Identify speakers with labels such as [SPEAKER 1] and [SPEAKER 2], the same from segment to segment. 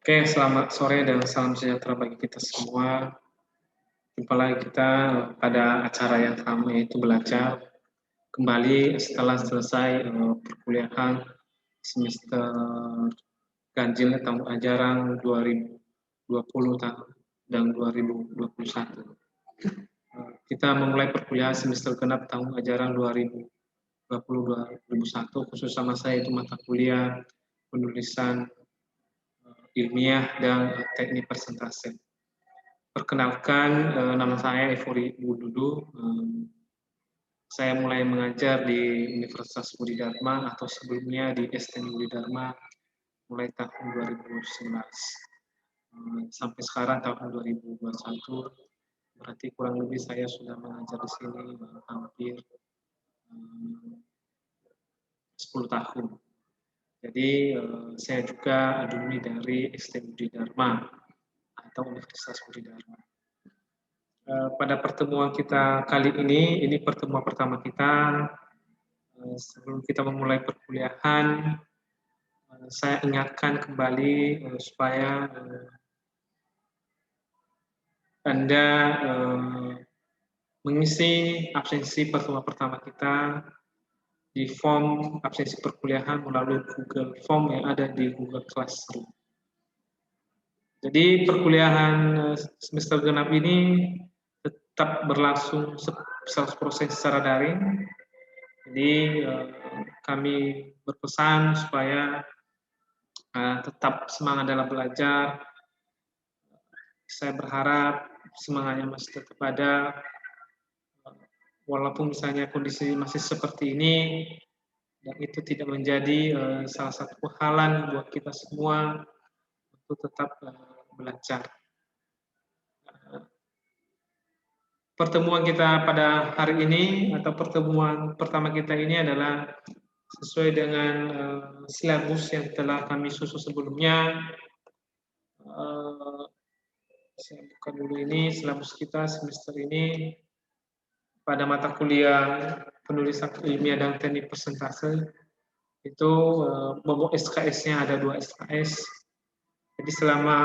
[SPEAKER 1] Oke, selamat sore dan salam sejahtera bagi kita semua. Jumpa lagi kita pada acara yang ramai yaitu belajar kembali setelah selesai perkuliahan semester ganjil tahun ajaran 2020 dan 2021. Kita memulai perkuliahan semester genap tahun ajaran 2020-2021, khusus sama saya itu mata kuliah penulisan ilmiah dan teknik presentasi. Perkenalkan, nama saya Efori Bududu. Saya mulai mengajar di Universitas Budi Dharma atau sebelumnya di STM Budi Dharma mulai tahun 2011. Sampai sekarang tahun 2021, berarti kurang lebih saya sudah mengajar di sini hampir 10 tahun. Jadi saya juga alumni dari STM Budi Dharma atau Universitas Budi Dharma. Pada pertemuan kita kali ini pertemuan pertama kita. Sebelum kita memulai perkuliahan, saya ingatkan kembali supaya Anda mengisi absensi pertemuan pertama kita di form absensi perkuliahan melalui Google Form yang ada di Google Classroom. Jadi perkuliahan semester genap ini tetap berlangsung 100% secara daring. Jadi kami berpesan supaya tetap semangat dalam belajar. Saya berharap semangatnya masih tetap ada, walaupun misalnya kondisi masih seperti ini, dan itu tidak menjadi salah satu penghalang buat kita semua untuk tetap belajar. Pertemuan kita pada hari ini atau pertemuan pertama kita ini adalah sesuai dengan silabus yang telah kami susun sebelumnya. Saya buka dulu ini silabus kita semester ini pada mata kuliah penulisan ilmiah dan teknik presentase itu bobot SKS-nya ada 2 SKS. Jadi selama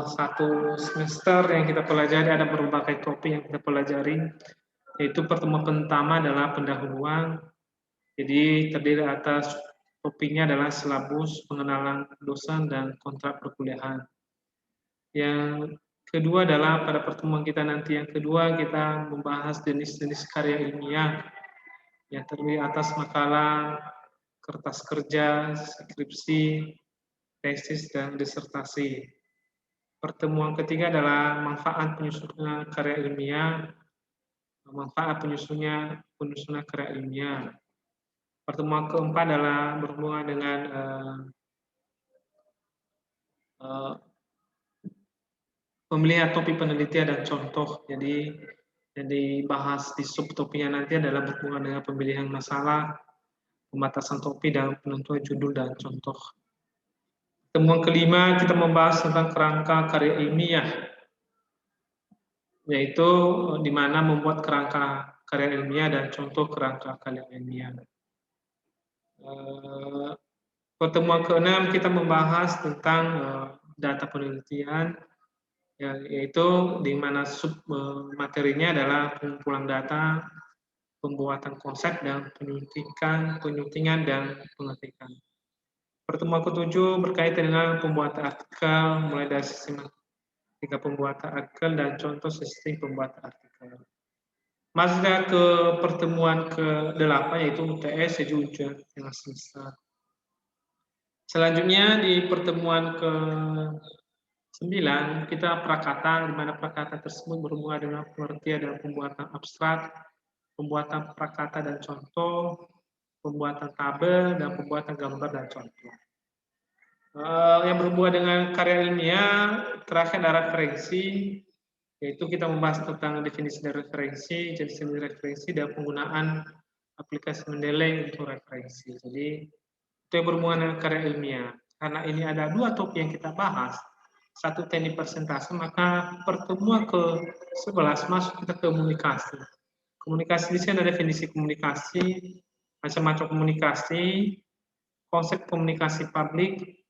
[SPEAKER 1] satu semester yang kita pelajari ada berbagai topik yang kita pelajari, yaitu pertemuan pertama adalah pendahuluan. Jadi terdiri atas topiknya adalah silabus, pengenalan dosen, dan kontrak perkuliahan. Yang kedua adalah pada pertemuan kita nanti yang kedua kita membahas jenis-jenis karya ilmiah yang terdiri atas makalah, kertas kerja, skripsi, tesis, dan disertasi. Pertemuan ketiga adalah manfaat penyusunan karya ilmiah, manfaat penyusunan karya ilmiah. Pertemuan keempat adalah berhubungan dengan pemilihan topik penelitian dan contoh. Jadi yang dibahas di subtopiknya nanti adalah berhubungan dengan pemilihan masalah, pembatasan topik, dan penentuan judul dan contoh. Pertemuan kelima kita membahas tentang kerangka karya ilmiah, yaitu di mana membuat kerangka karya ilmiah dan contoh kerangka karya ilmiah. Pertemuan keenam kita membahas tentang data penelitian, yaitu di mana sub materinya adalah pengumpulan data, pembuatan konsep, dan penyuntingan dan pengetikan. Pertemuan ketujuh berkaitan dengan pembuatan artikel, mulai dari sistematika pembuatan artikel dan contoh sistem pembuatan artikel. Masuknya ke pertemuan ke-8 yaitu UTS, jadi ujian tengah semester. Selanjutnya di pertemuan ke-9 kita prakata, di mana prakata tersebut berhubungan dengan pengertian dan pembuatan abstrak, pembuatan prakata dan contoh, pembuatan tabel, dan pembuatan gambar dan contoh. Yang berhubungan dengan karya ilmiah, terakhir ada referensi, yaitu kita membahas tentang definisi dari referensi, jenis referensi, dan penggunaan aplikasi Mendeley untuk referensi. Jadi itu yang berhubungan dengan karya ilmiah. Karena ini ada dua topik yang kita bahas, satu teknik presentasi, maka pertemuan ke-11 masuk kita ke komunikasi. Komunikasi di sini ada definisi komunikasi, macam-macam komunikasi, konsep komunikasi publik,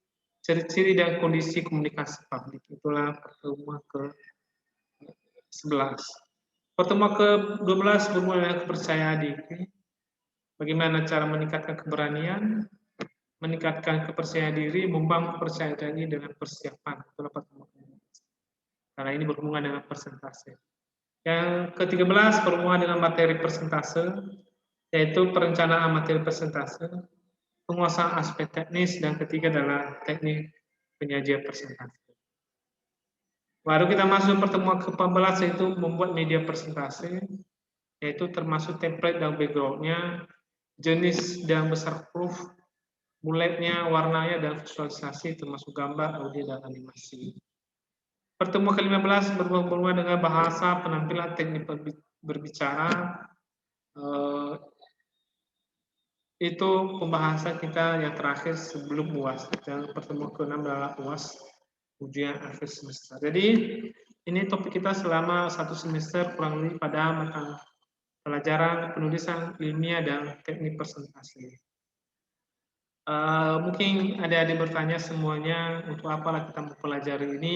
[SPEAKER 1] ciri-ciri dan kondisi komunikasi publik. Itulah pertemuan ke-11. Pertemuan ke-12 bermula dengan kepercayaan diri. Bagaimana cara meningkatkan keberanian, meningkatkan kepercayaan diri, membangun kepercayaan diri dengan persiapan. Itulah pertemuan ke-12. Karena ini berhubungan dengan persentase. Yang ke-13 berhubungan dengan materi persentase, yaitu perencanaan materi persentase, penguasaan aspek teknis, dan ketiga adalah teknik penyajian persentase. Baru kita masuk pertemuan ke-14 yaitu membuat media persentase, yaitu termasuk template dan background-nya, jenis dan besar proof, bulletnya, warnanya, dan visualisasi termasuk gambar, audio, dan animasi. Pertemuan ke-15 berhubungan dengan bahasa, penampilan, teknik berbicara. Itu pembahasan kita yang terakhir sebelum UAS. Dan pertemuan ke-6 adalah UAS, ujian akhir semester. Jadi ini topik kita selama satu semester kurang lebih pada mata pelajaran penulisan ilmiah dan teknik presentasi. Mungkin adik-adik bertanya semuanya, untuk apalah kita mempelajari ini?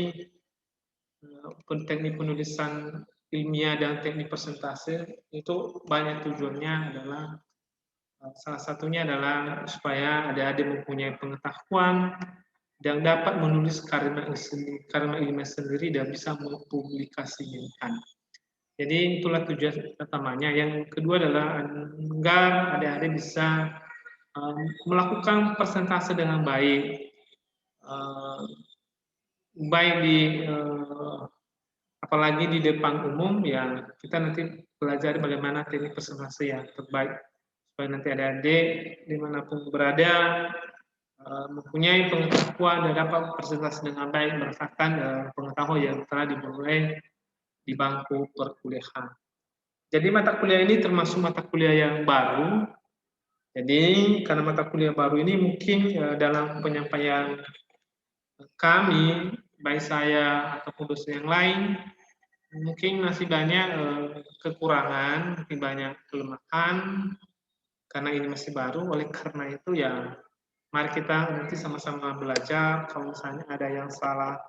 [SPEAKER 1] Teknik penulisan ilmiah dan teknik presentasi itu banyak tujuannya adalah salah satunya adalah supaya adik-adik mempunyai pengetahuan dan dapat menulis karya ilmiah sendiri dan bisa mempublikasikan. Jadi itulah tujuan pertamanya. Yang kedua adalah agar adik-adik bisa melakukan presentase dengan baik, baik di apalagi di depan umum, ya kita nanti belajar bagaimana teknik presentasi yang terbaik supaya nanti adik-adik dimanapun berada mempunyai pengetahuan dan dapat presentasi dengan baik berdasarkan pengetahuan yang telah dimulai di bangku perkuliahan. Jadi mata kuliah ini termasuk mata kuliah yang baru. Jadi karena mata kuliah baru ini mungkin dalam penyampaian kami, baik saya ataupun dosen yang lain, mungkin masih banyak kekurangan, mungkin banyak kelemahan, karena ini masih baru. Oleh karena itu ya mari kita nanti sama-sama belajar. Kalau misalnya ada yang salah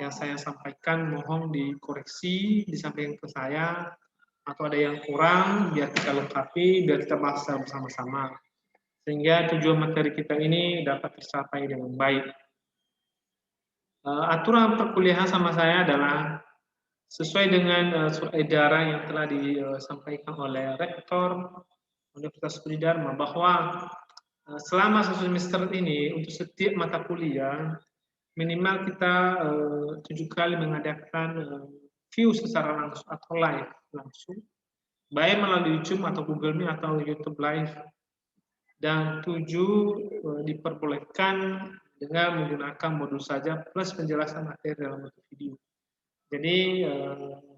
[SPEAKER 1] yang saya sampaikan, mohon dikoreksi, disampaikan ke saya, atau ada yang kurang, biar kita lengkapi, biar kita bahas bersama-sama. Sehingga tujuan materi kita ini dapat tercapai dengan baik. Aturan perkuliahan sama saya adalah sesuai dengan surat edaran yang telah disampaikan oleh Rektor Universitas Budi Dharma, bahwa selama satu semester ini untuk setiap mata kuliah minimal kita 7 kali mengadakan view secara langsung atau live langsung, baik melalui Zoom atau Google Meet atau YouTube Live, dan 7 diperbolehkan dengan menggunakan modul saja plus penjelasan materi dalam bentuk video. Jadi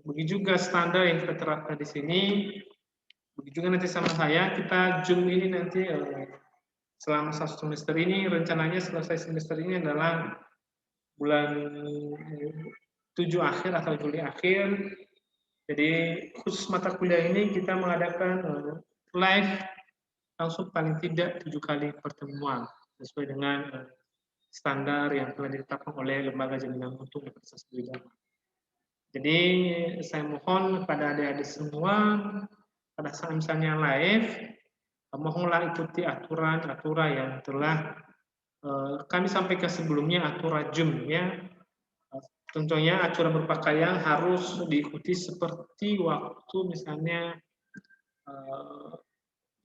[SPEAKER 1] begitu juga standar yang kita terapkan di sini, begitu juga nanti sama saya, kita Zoom ini nanti selama satu semester ini, rencananya selesai semester ini adalah bulan 7 akhir atau Juli akhir. Jadi khusus mata kuliah ini kita mengadakan live langsung paling tidak 7 kali pertemuan sesuai dengan standar yang telah ditetapkan oleh Lembaga Jaminan Mutu Universitas Budi Dharma. Jadi saya mohon kepada adik-adik semua pada saat misalnya live, mohonlah ikuti aturan-aturan yang telah kami sampaikan sebelumnya, aturan Zoom ya. Tentunya aturan berpakaian harus diikuti seperti waktu misalnya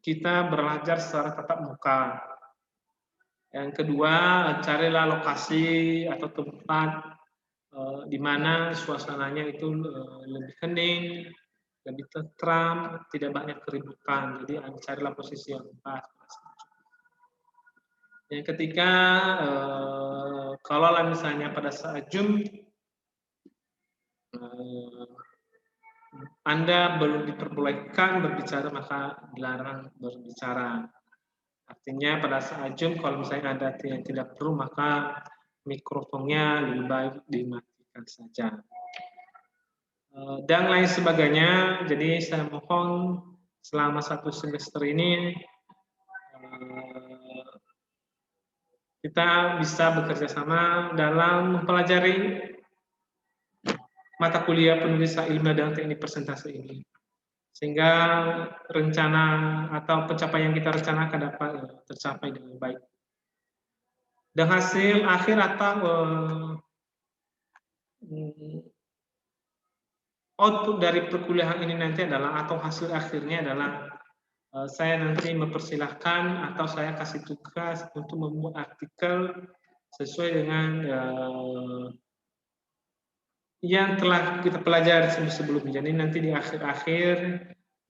[SPEAKER 1] kita belajar secara tatap muka. Yang kedua, carilah lokasi atau tempat di mana suasananya itu lebih hening, lebih tentram, tidak banyak keributan. Jadi carilah posisi yang pas. Yang ketiga, kalau misalnya pada saat Zoom Anda belum diperbolehkan berbicara, maka dilarang berbicara. Artinya pada saat Zoom kalau misalnya ada yang tidak perlu, maka mikrofonnya lebih baik dimatikan saja. Dan lain sebagainya. Jadi saya mohon selama satu semester ini kita bisa bekerja sama dalam mempelajari mata kuliah penulisan ilmiah dan teknik presentasi ini. Sehingga rencana atau pencapaian yang kita rencanakan dapat tercapai dengan baik. Dan hasil akhir atau output dari perkuliahan ini nanti adalah, atau hasil akhirnya adalah, saya nanti mempersilahkan atau saya kasih tugas untuk membuat artikel sesuai dengan yang telah kita pelajari sebelumnya. Jadi nanti di akhir-akhir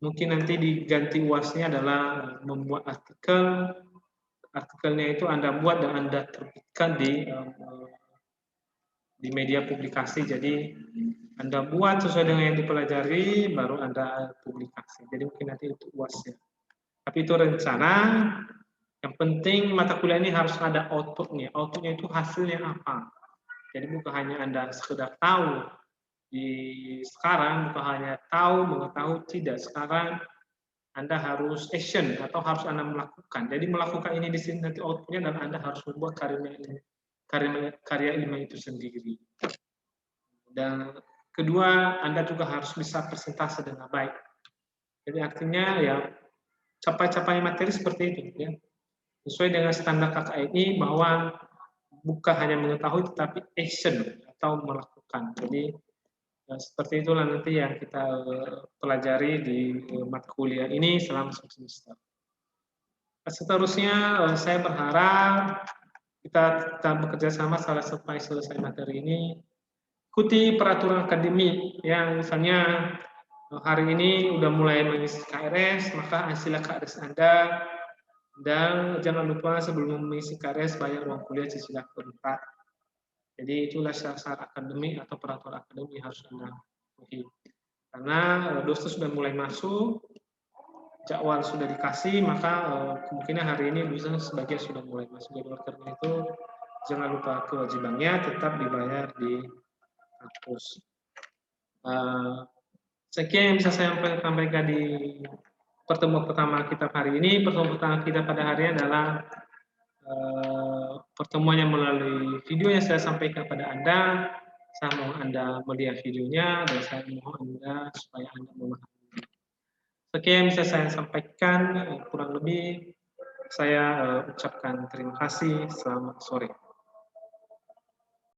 [SPEAKER 1] mungkin nanti diganti UASnya adalah membuat artikel. Artikelnya itu Anda buat dan Anda terbitkan di media publikasi. Jadi Anda buat sesuai dengan yang dipelajari, baru Anda publikasi. Jadi mungkin nanti itu UASnya. Tapi itu rencana. Yang penting mata kuliah ini harus ada outputnya. Outputnya itu hasilnya apa. Jadi bukan hanya Anda sekedar tahu sekarang, bukan hanya tahu, mengetahui, tidak. Sekarang Anda harus action atau harus Anda melakukan. Jadi melakukan ini di sini nanti outputnya, dan Anda harus membuat karya ilmiah itu sendiri. Dan kedua, Anda juga harus bisa presentasi dengan baik. Jadi artinya ya capai-capai materi seperti itu, ya. Sesuai dengan standar KKNI bahwa bukan hanya mengetahui tetapi action atau melakukan. Jadi seperti itulah nanti yang kita pelajari di mata kuliah ini selama semester. Seterusnya saya berharap kita bekerja sama sampai selesai materi ini. Ikuti peraturan akademik yang misalnya hari ini udah mulai mengisi KRS, maka hasilnya KRS Anda. Dan jangan lupa sebelum mengisi KRS bayar uang kuliah cicilan keempat. Jadi itulah syarat akademik atau peraturan akademik yang harus Anda penuhi. Karena dosen sudah mulai masuk, jadwal sudah dikasih, maka kemungkinan hari ini bisa sebagian sudah mulai masuk. Jadi oleh karena itu jangan lupa kewajibannya tetap dibayar di kampus. Sekian yang bisa saya sampaikan di pertemuan pertama kita hari ini. Pertemuan pertama kita pada hari ini adalah pertemuan yang melalui video yang saya sampaikan pada Anda. Saya mohon Anda melihat videonya, dan saya mohon Anda supaya Anda memahami. Sekian yang bisa saya sampaikan, kurang lebih saya ucapkan terima kasih. Selamat sore.